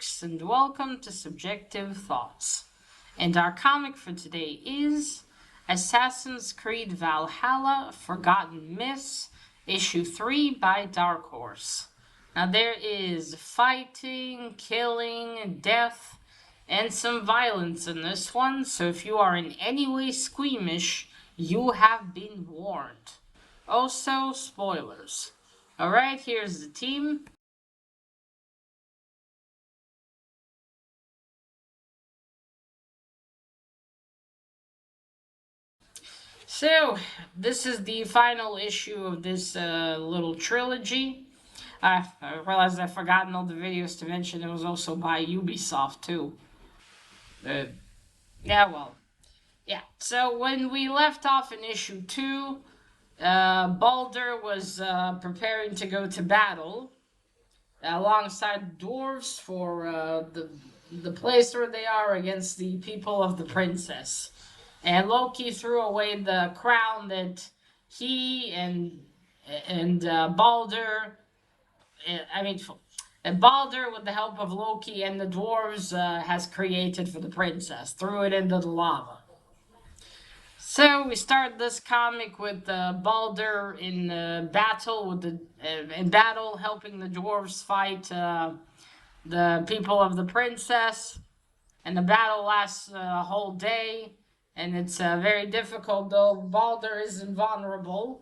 comics, and welcome to Subjective Thoughts. And our comic for today is Assassin's Creed Valhalla Forgotten Myths, Issue 3 by Dark Horse. Now there is fighting, killing, death, and some violence in this one, so if you are in any way squeamish, you have been warned. Also, spoilers. Alright, here's the team. So, this is the final issue of this little trilogy. I realized I've forgotten all the videos to mention it was also by Ubisoft, too. Yeah. So, when we left off in issue 2, Baldur was preparing to go to battle alongside dwarves for the place where they are against the people of the princess. And Loki threw away the crown that he and Baldur, Baldur, with the help of Loki and the dwarves, has created for the princess. Threw it into the lava. So we start this comic with Baldur in battle helping the dwarves fight the people of the princess, and the battle lasts a whole day, and it's very difficult. Though Baldur is invulnerable,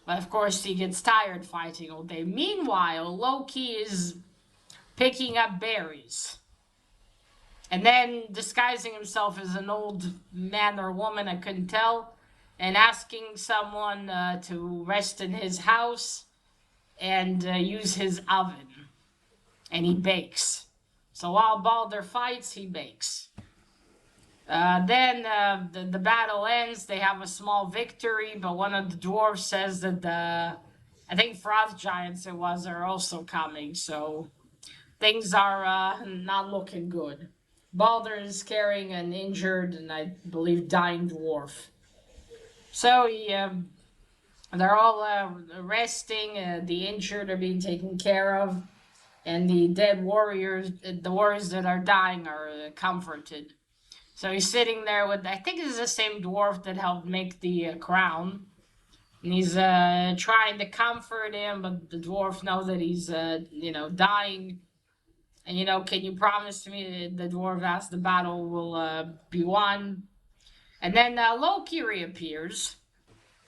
but of course he gets tired fighting all day. Meanwhile, Loki is picking up berries. And then disguising himself as an old man or woman, I couldn't tell, and asking someone to rest in his house and use his oven. And he bakes. So while Baldur fights, he bakes. Then the battle ends. They have a small victory, but one of the dwarves says that I think frost giants are also coming. So things are not looking good. Baldur is carrying an injured and I believe dying dwarf. So they're all resting. The injured are being taken care of, and the dead warriors, the warriors that are dying, are comforted. So he's sitting there with, I think it's the same dwarf that helped make the crown. And he's trying to comfort him, but the dwarf knows that he's dying. And, can you promise me, the dwarf asks, the battle will be won? And then Loki reappears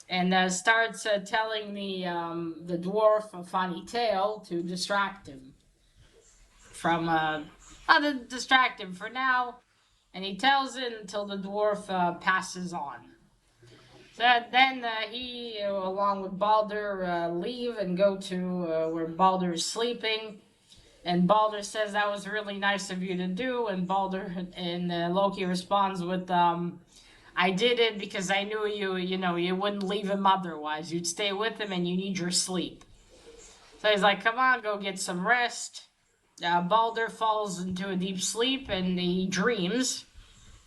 and starts telling the dwarf a funny tale to distract him from, not to distract him for now. And he tells it until the dwarf passes on. So then he, along with Baldur, leave and go to where Baldur is sleeping. And Baldur says, that was really nice of you to do. And Loki responds with, I did it because I knew you wouldn't leave him otherwise. You'd stay with him and you need your sleep. So he's like, come on, go get some rest. Baldur falls into a deep sleep and he dreams.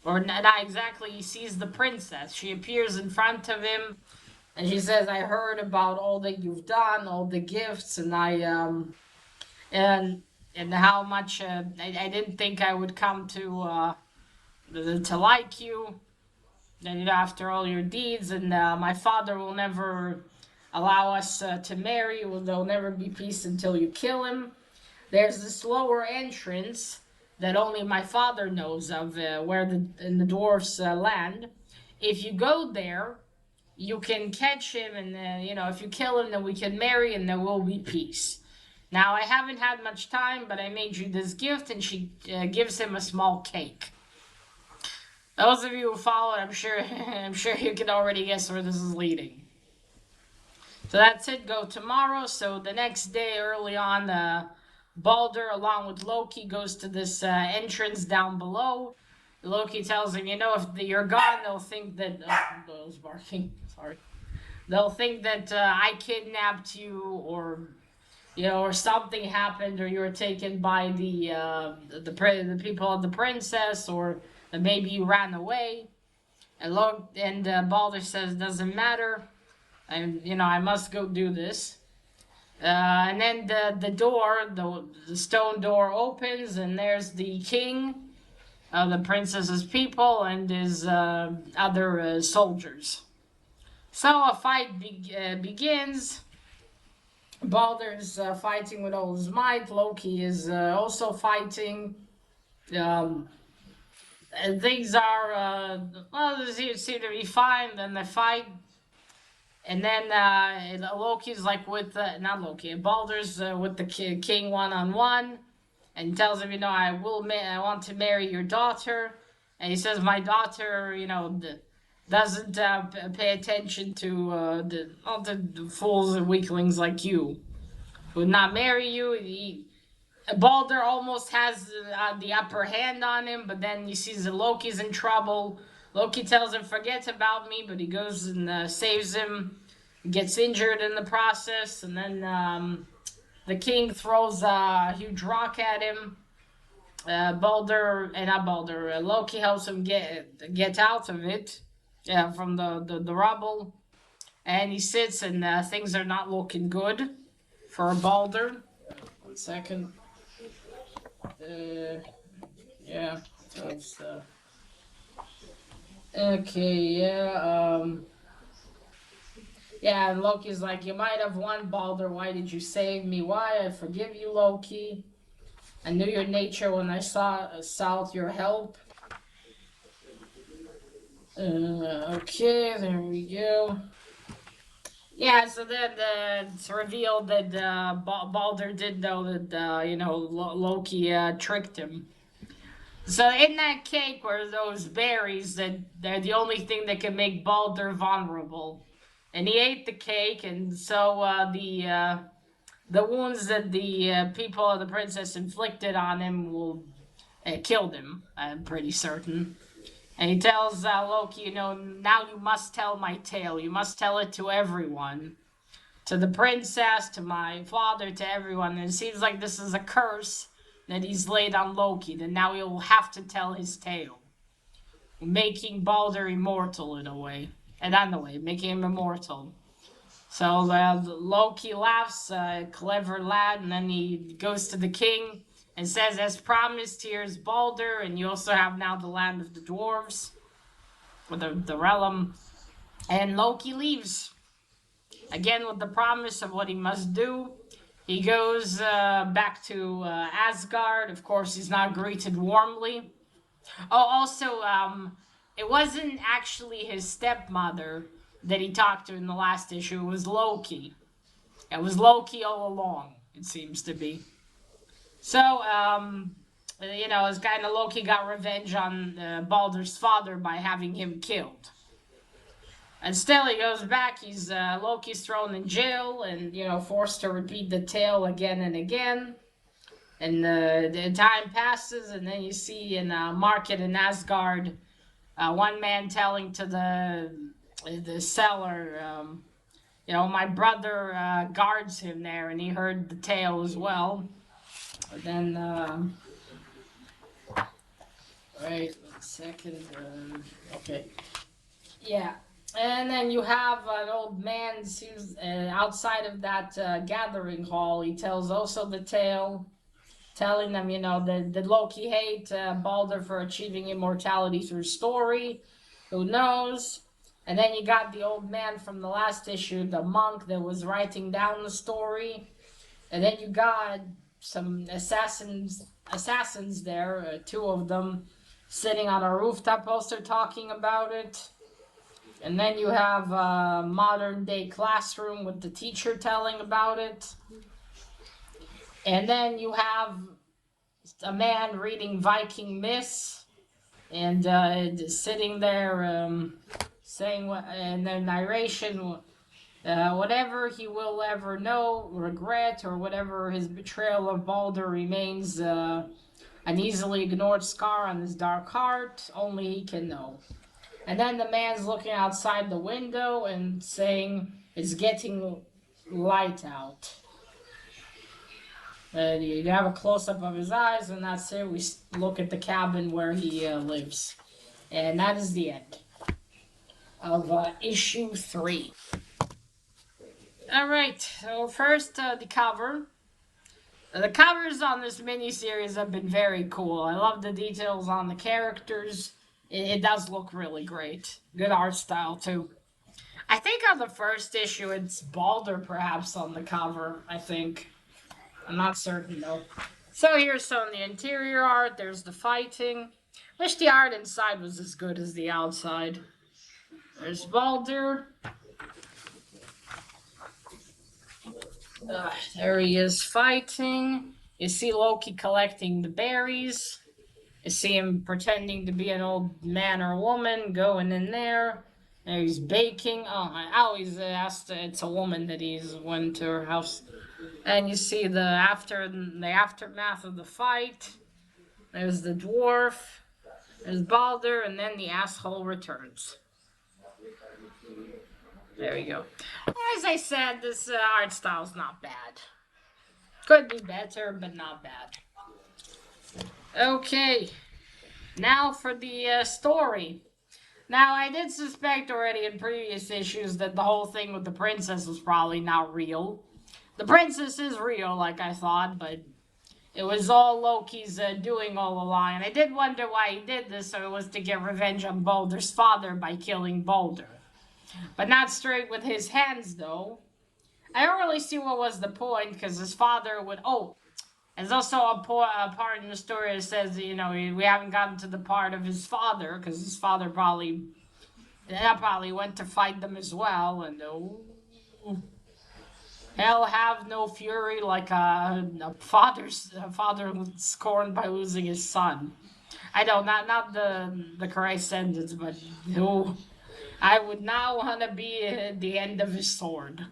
Or not exactly, he sees the princess. She appears in front of him and she says, I heard about all that you've done, all the gifts, and and how much I didn't think I would come to like you, and after all your deeds, and my father will never allow us to marry. There'll never be peace until you kill him. There's this lower entrance that only my father knows of, where in the dwarfs land. If you go there, you can catch him, and if you kill him, then we can marry, and there will be peace. Now, I haven't had much time, but I made you this gift, and she gives him a small cake. Those of you who followed, I'm sure you can already guess where this is leading. So that's it. Go tomorrow. So the next day, early on, Baldur, along with Loki, goes to this entrance down below. Loki tells him, if you're gone, they'll think that... I was barking. Sorry. They'll think that I kidnapped you, or something happened, or you were taken by the people of the princess, or maybe you ran away. And Baldur says, doesn't matter. I must go do this. And then the door, the stone door opens, and there's the king of the princess's people and his other soldiers. So a fight begins. Balder's fighting with all his might. Loki is also fighting. Um, and things are, well, they seem to be fine. Then they fight. And then Loki's like with, not Loki, Balder's with the king one-on-one. And tells him, I want to marry your daughter. And he says, my daughter, doesn't pay attention to all the fools and weaklings like you. Would not marry you. Balder almost has the upper hand on him, but then he sees that Loki's in trouble. Loki tells him, forget about me, but he goes and saves him, gets injured in the process, and then the king throws a huge rock at him. Loki helps him get out of it, from the rubble, and he sits, and things are not looking good for Balder. 1 second. Yeah. So it's, okay. Yeah. Yeah, and Loki's like, you might have won, Balder. Why did you save me? Why? I forgive you, Loki. I knew your nature when I sought your help. Okay, there we go. Yeah, so then it's revealed that Balder did know that, Loki tricked him. So in that cake were those berries that they're the only thing that can make Balder vulnerable. And he ate the cake, and so the wounds that the people of the princess inflicted on him will killed him, I'm pretty certain. And he tells Loki, now you must tell my tale. You must tell it to everyone. To the princess, to my father, to everyone. And it seems like this is a curse that he's laid on Loki, that now he'll have to tell his tale. Making Balder immortal in a way. And not in a way, making him immortal. So Loki laughs, clever lad, and then he goes to the king and says, as promised, here's Balder, and you also have now the land of the dwarves, or the realm. And Loki leaves. Again, with the promise of what he must do. He goes back to Asgard. Of course, he's not greeted warmly. Oh, also, it wasn't actually his stepmother that he talked to in the last issue. It was Loki. It was Loki all along, it seems to be. So, it's kind of Loki got revenge on Balder's father by having him killed. And still, he goes back. Loki's thrown in jail and, forced to repeat the tale again and again. And the time passes, and then you see in a market in Asgard, one man telling to the seller, my brother guards him there, and he heard the tale as well. And then, wait 1 second. Okay. Yeah. And then you have an old man seems outside of that gathering hall. He tells also the tale, telling them, that Loki hate Balder for achieving immortality through story. Who knows? And then you got the old man from the last issue, the monk that was writing down the story. And then you got some assassins there, 2 of them, sitting on a rooftop poster talking about it. And then you have a modern day classroom with the teacher telling about it. And then you have a man reading Viking myths and sitting there saying in their narration, whatever he will ever know, regret, or whatever his betrayal of Balder remains an easily ignored scar on his dark heart, only he can know. And then the man's looking outside the window and saying, it's getting light out. You have a close-up of his eyes, and that's it. We look at the cabin where he lives. And that is the end of issue 3. All right. So first, the cover. The covers on this miniseries have been very cool. I love the details on the characters. It does look really great. Good art style too. I think on the first issue it's Balder perhaps on the cover. I think. I'm not certain though. So here's some of the interior art. There's the fighting. Wish the art inside was as good as the outside. There's Balder. There he is fighting. You see Loki collecting the berries. You see him pretending to be an old man or woman going in there. There he's baking. Oh, I always asked. It's a woman that he's went to her house. And you see the aftermath of the fight. There's the dwarf. There's Balder, and then the asshole returns. There we go. As I said, this art style's not bad. Could be better, but not bad. Okay, now for the story. Now, I did suspect already in previous issues that the whole thing with the princess was probably not real. The princess is real, like I thought, but it was all Loki's doing all along. And I did wonder why he did this, so it was to get revenge on Balder's father by killing Balder. But not straight with his hands, though. I don't really see what was the point, because his father would... Oh, there's also a part in the story that says, you know, we haven't gotten to the part of his father, because his father probably went to fight them as well, and hell have no fury like a father scorned by losing his son. I know, not the correct sentence, but I would not want to be at the end of his sword.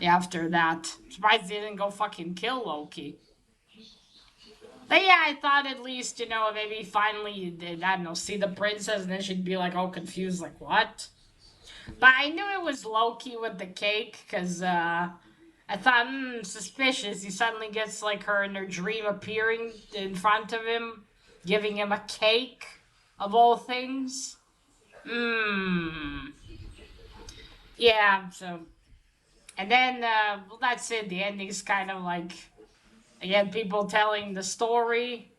After that, surprised they didn't go fucking kill Loki. But yeah, I thought at least, you know, maybe finally, I don't know, see the princess and then she'd be like all confused, like, what? But I knew it was Loki with the cake, because I thought, suspicious. He suddenly gets like her in her dream appearing in front of him, giving him a cake, of all things. Yeah, so. And then, well, that's it. The ending's kind of like, again, people telling the story.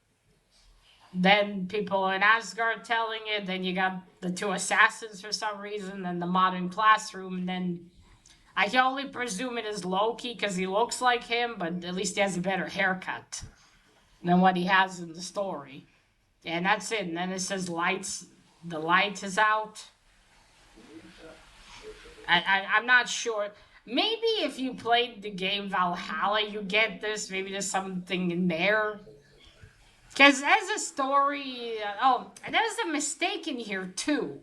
Then people in Asgard telling it. Then you got the two assassins for some reason. Then the modern classroom. And then I can only presume it is Loki because he looks like him. But at least he has a better haircut than what he has in the story. And that's it. And then it says lights. The light is out. I'm not sure. Maybe if you played the game Valhalla, you get this. Maybe there's something in there. Because as a story... oh, and there's a mistake in here, too.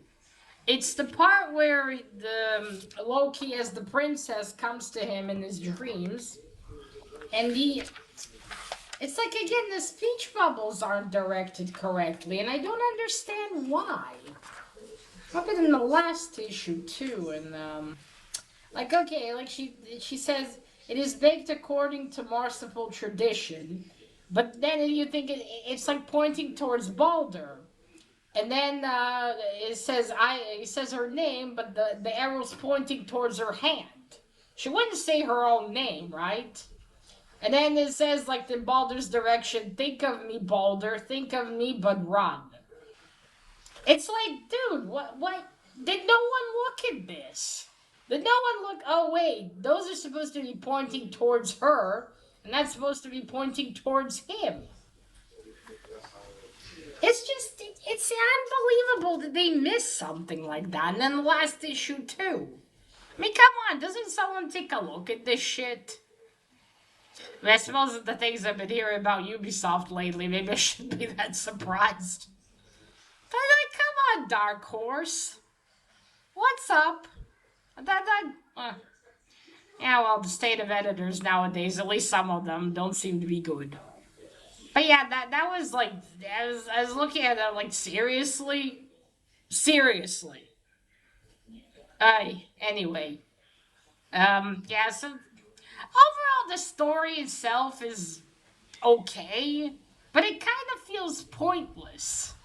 It's the part where the Loki, as the princess, comes to him in his dreams. And it's like, again, the speech bubbles aren't directed correctly. And I don't understand why. Happened in the last issue, too. And, like, okay, like she says, it is baked according to merciful tradition, but then you think it's like pointing towards Balder, and then it says her name, but the arrow's pointing towards her hand. She wouldn't say her own name, right? And then it says like in Balder's direction, think of me, Balder, think of me, but run. It's like, dude, what? Did no one look at this? Did no one look, oh wait, those are supposed to be pointing towards her, and that's supposed to be pointing towards him. It's unbelievable that they missed something like that, and then the last issue too. I mean, come on, doesn't someone take a look at this shit? I mean, I suppose the things I've been hearing about Ubisoft lately, maybe I shouldn't be that surprised. But like, come on, Dark Horse. What's up? Yeah, well, the state of editors nowadays, at least some of them, don't seem to be good. But yeah, that was like, I was looking at it like, seriously? Seriously. Anyway. Yeah, so overall the story itself is okay, but it kind of feels pointless.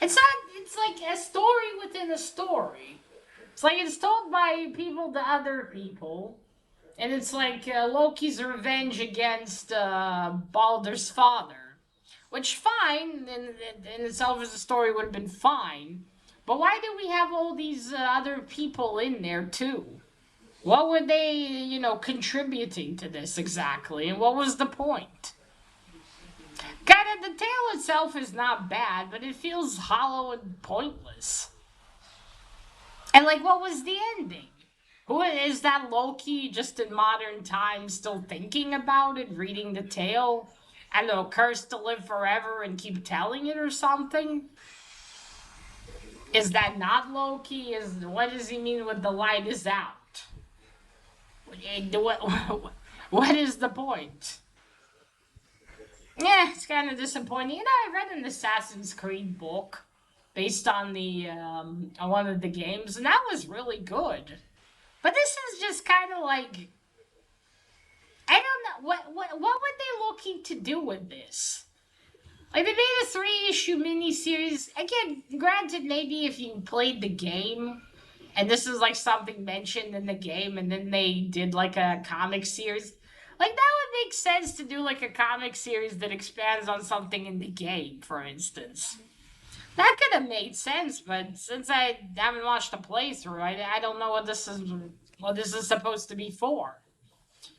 It's like a story within a story. It's like it's told by people to other people, and it's like Loki's revenge against Baldur's father, which fine in itself as a story would have been fine. But why do we have all these other people in there too? What were they, contributing to this exactly, and what was the point? Kind of the tale itself is not bad, but it feels hollow and pointless. And like, what was the ending? Who is that Loki just in modern times still thinking about it, reading the tale? I don't know, cursed to live forever and keep telling it or something? Is that not Loki? What does he mean with the light is out? What is the point? Yeah, it's kind of disappointing. I read an Assassin's Creed book based on the on one of the games, and that was really good. But this is just kind of like I don't know what were they looking to do with this? Like they made a 3-issue miniseries. Again, granted, maybe if you played the game, and this is like something mentioned in the game, and then they did like a comic series. Like that would make sense to do like a comic series that expands on something in the game, for instance. That could have made sense, but since I haven't watched a playthrough, I don't know what this is supposed to be for.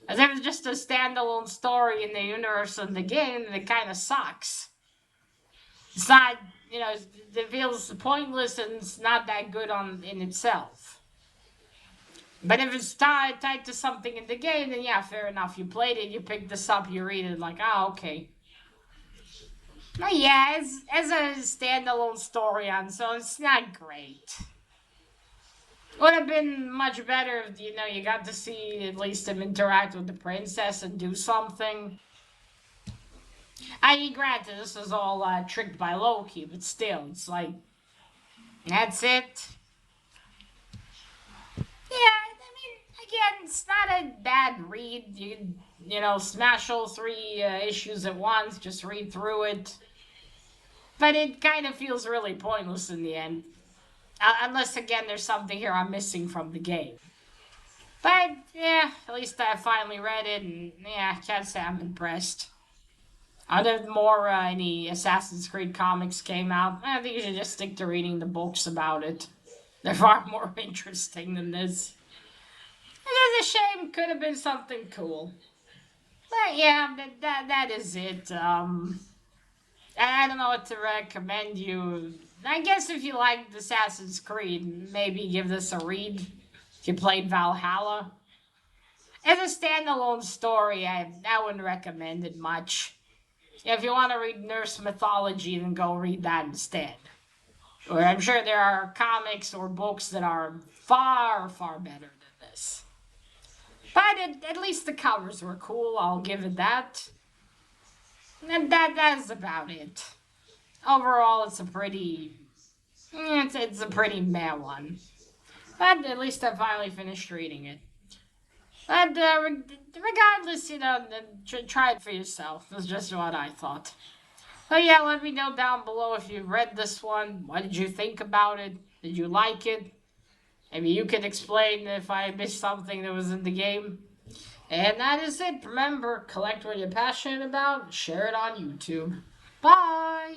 As if it's just a standalone story in the universe of the game, and it kind of sucks. It's not, it feels pointless and it's not that good in itself. But if it's tied to something in the game, then yeah, fair enough. You played it, you picked this up, you read it, like, okay. But yeah, as a standalone story on so it's not great. Would have been much better if you got to see at least him interact with the princess and do something. I mean, granted, this is all tricked by Loki, but still, it's like that's it. Yeah, I mean, again, it's not a bad read. Smash all 3 issues at once, just read through it. But it kind of feels really pointless in the end. Unless, again, there's something here I'm missing from the game. But, yeah, at least I finally read it, and yeah, I can't say I'm impressed. Other than more any Assassin's Creed comics came out, I think you should just stick to reading the books about it. They're far more interesting than this. It is a shame. Could have been something cool. But yeah, that is it. I don't know what to recommend you. I guess if you liked Assassin's Creed, maybe give this a read. If you played Valhalla. As a standalone story, I wouldn't recommend it much. If you want to read Norse mythology, then go read that instead. Or I'm sure there are comics or books that are far, far better than this. But at least the covers were cool, I'll give it that. And that's about it. Overall, it's a pretty meh one. But at least I finally finished reading it. But regardless, try it for yourself. That's just what I thought. So yeah, let me know down below if you read this one. What did you think about it? Did you like it? Maybe you could explain if I missed something that was in the game. And that is it. Remember, collect what you're passionate about, share it on YouTube. Bye!